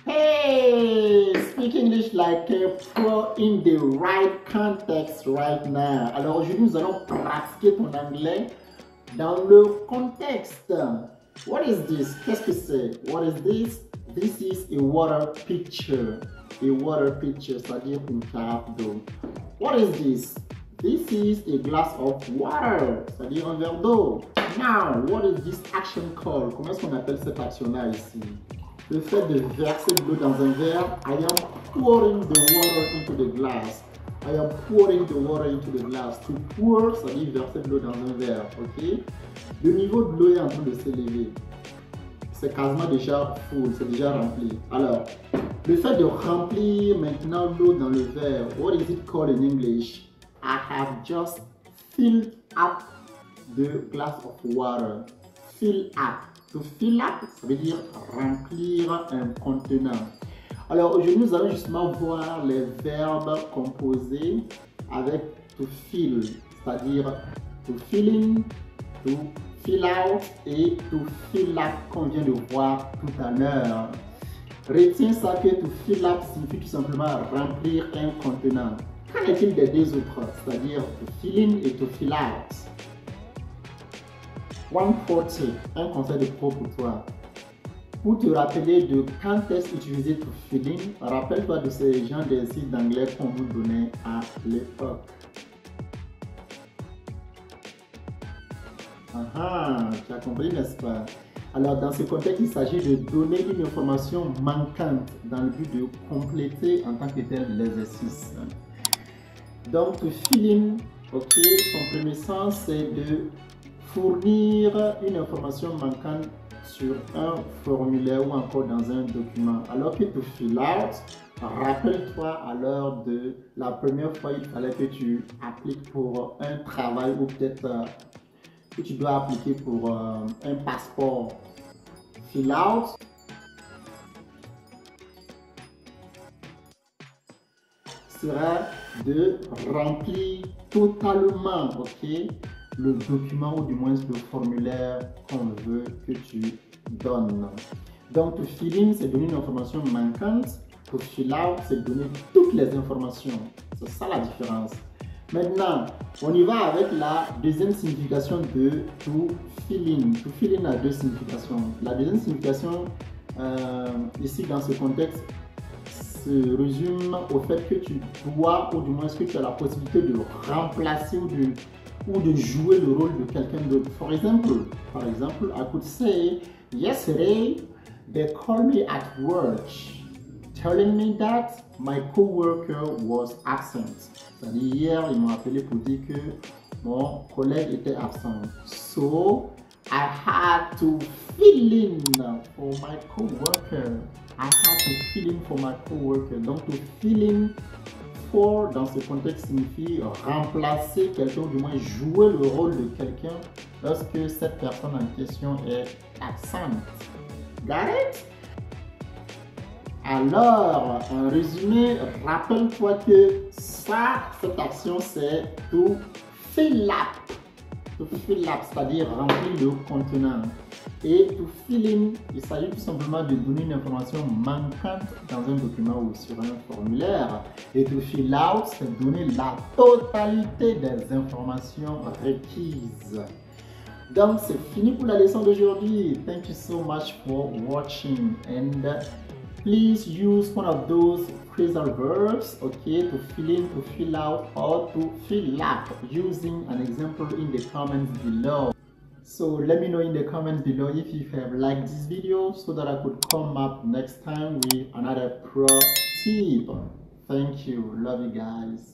Hey, speak English like a pro in the right context right now. Alors aujourd'hui, nous allons pratiquer ton anglais dans le contexte. What is this? Qu'est-ce que c'est? What is this? This is a water pitcher. A water pitcher, c'est-à-dire une carafe d'eau. What is this? This is a glass of water, c'est-à-dire un verre d'eau. Now, what is this action called? Comment est-ce qu'on appelle cette action-là ici? Le fait de verser de l'eau dans un verre, I am pouring the water into the glass. I am pouring the water into the glass. To pour, ça veut dire verser de l'eau dans un verre, ok? Le niveau de l'eau est en train de s'élever. C'est quasiment déjà full, c'est déjà rempli. Alors, le fait de remplir maintenant l'eau dans le verre, what is it called in English? I have just filled up the glass of water. Fill up. To fill up, ça veut dire remplir un contenant. Alors aujourd'hui, nous allons justement voir les verbes composés avec to fill, c'est-à-dire to fill in, to fill out et to fill up qu'on vient de voir tout à l'heure. Retiens ça que to fill up signifie tout simplement remplir un contenant. Qu'en est-il des deux autres, c'est-à-dire to fill in et to fill out? 140, un conseil de pro pour toi. Pour te rappeler de quand est-ce utilisé to fill in, rappelle-toi de ces gens d'exercices d'anglais qu'on nous donnait à l'époque. Tu as compris, n'est-ce pas? Alors, dans ce contexte, il s'agit de donner une information manquante dans le but de compléter en tant que tel l'exercice. Donc, to fill in, ok, son premier sens, c'est de fournir une information manquante sur un formulaire ou encore dans un document. Alors que to fill out, rappelle-toi à l'heure de la première fois, il fallait que tu appliques pour un travail ou peut-être que tu dois appliquer pour un passeport. Fill out sera de remplir totalement, ok, le document ou du moins le formulaire qu'on veut que tu donnes. Donc, to fill in, c'est donner une information manquante. To fill out, c'est donner toutes les informations. C'est ça la différence. Maintenant, on y va avec la deuxième signification de to fill in. To fill in a deux significations. La deuxième signification, ici dans ce contexte, se résume au fait que tu dois, ou du moins que tu as la possibilité de remplacer ou de jouer le rôle de quelqu'un d'autre. Par exemple, I could say, yesterday they called me at work, telling me that my coworker was absent. C'est-à-dire hier, ils m'ont appelé pour dire que mon collègue était absent. So, I had to fill in for my coworker. I had to fill in for my coworker. Donc, to fill in for dans ce contexte signifie remplacer quelqu'un, ou du moins jouer le rôle de quelqu'un lorsque cette personne en question est absente. Got it? Alors, en résumé, rappelle-toi que cette action, c'est to fill up. To fill up, c'est-à-dire remplir le contenant. Et to fill in, il s'agit tout simplement de donner une information manquante dans un document ou sur un formulaire. Et to fill out, c'est donner la totalité des informations requises. Donc, c'est fini pour la leçon d'aujourd'hui. Thank you so much for watching. And please use one of those phrasal verbs, okay, to fill in, to fill out, or to fill up using an example in the comments below. So let me know in the comments below if you have liked this video so that I could come up next time with another pro tip. Thank you. Love you guys.